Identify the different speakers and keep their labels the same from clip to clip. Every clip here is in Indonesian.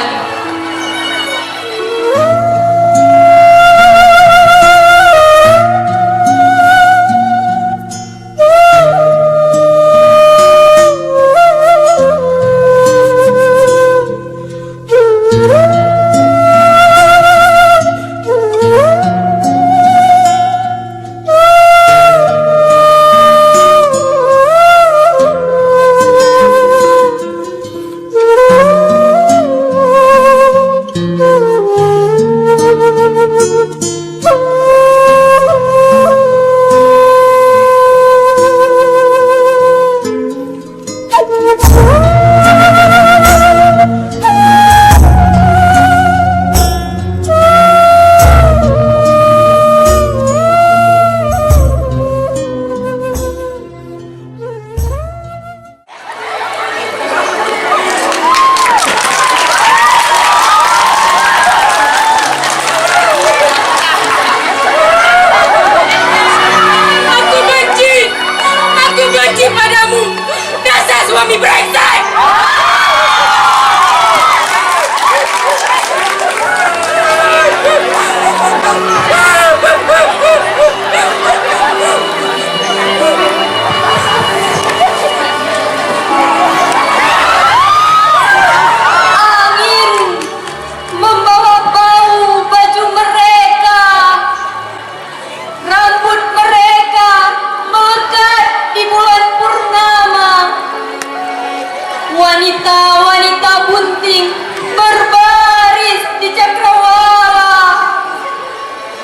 Speaker 1: jalani. Suami brengsek!
Speaker 2: Angin membawa bau baju mereka, rambut mereka melekat di bulan purnama. Wanita-wanita bunting berbaris di cakrawala,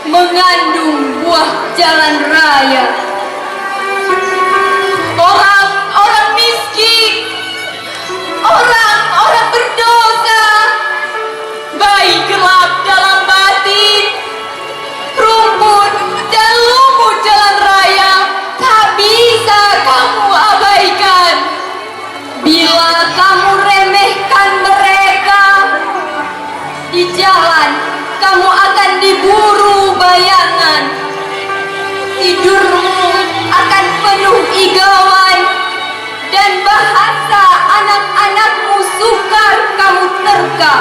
Speaker 2: mengandung buah jalan raya. Orang-orang miskin, orang-orang berdosa, bayi gelap dalam batin, rumput dan lumut jalan raya tak bisa kamu abaikan. Bila kamu remehkan mereka, di jalan kamu akan diburu bayangan. Tidurmu akan penuh igauan, dan bahasa anak-anakmu sukar kamu terka.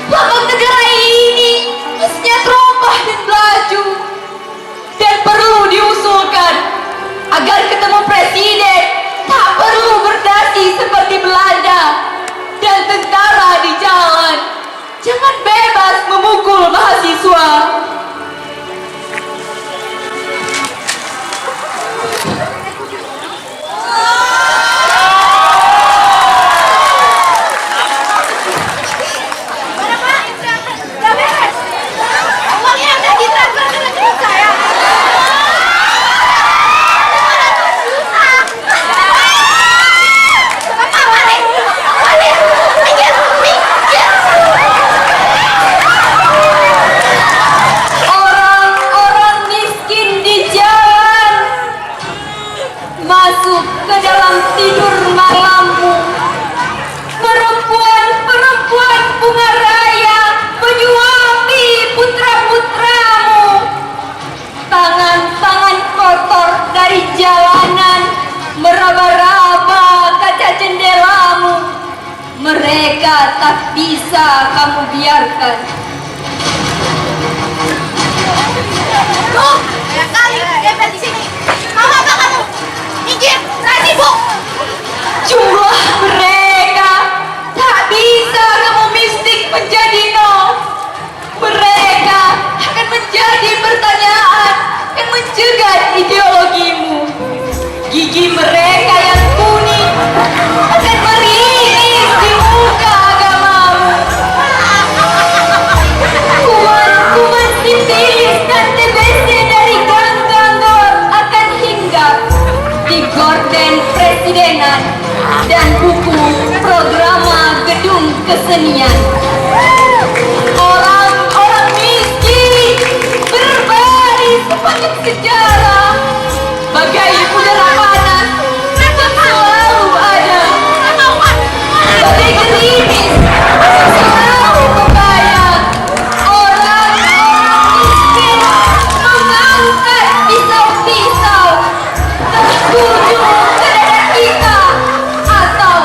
Speaker 2: Lambang negara ini isinya terompah dan belaju, dan perlu diusulkan agar ketemu presiden tak perlu berdasi seperti Belanda, dan tentara di jalan jangan bebas memukul mahasiswa. Masuk ke dalam tidur malammu, perempuan-perempuan bunga raya menyuapi putra-putramu. Tangan-tangan kotor dari jalanan meraba-raba kaca jendelamu. Mereka tak bisa kamu biarkan.
Speaker 3: Banyak kali gembel di sini. Mau apa kamu? Minggir, berani bu.
Speaker 2: Jumlah mereka tak bisa kamu mistik menjadi nol. Mereka akan menjadi pertanyaan yang menjadi mencegat ideologimu. Gigi mereka yang kuning akan meringis di muka agamamu. Kuman-kuman sipilis dan TBC dari gang-gang akan hinggap di gorden presidenan dan buku programa gedung kesenian. Orang-orang miskin berbaris sepanjang sejarah bagai udara panas yang selalu ada, bagai gerimis yang selalu membayang. Orang-orang miskin mengangkat pisau-pisau tertuju ke dada kita atau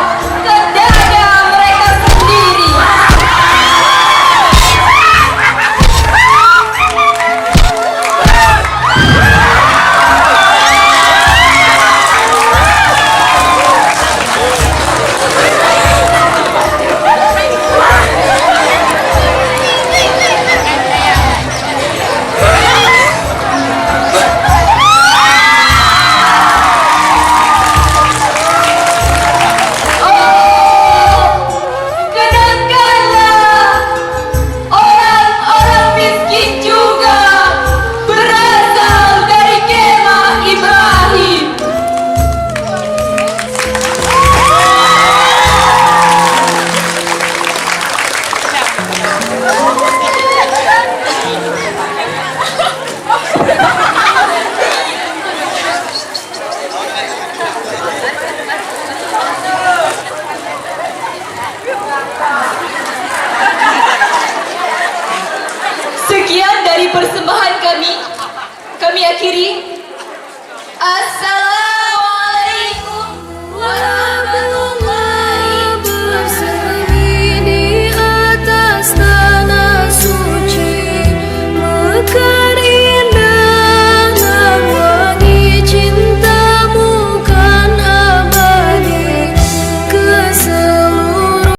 Speaker 2: ke dada mereka sendiri. Kenangkanlah, orang-orang miskin juga berasal dari kemah Ibrahim. Sekian dari persembahan kami akhiri. Assalamualaikum.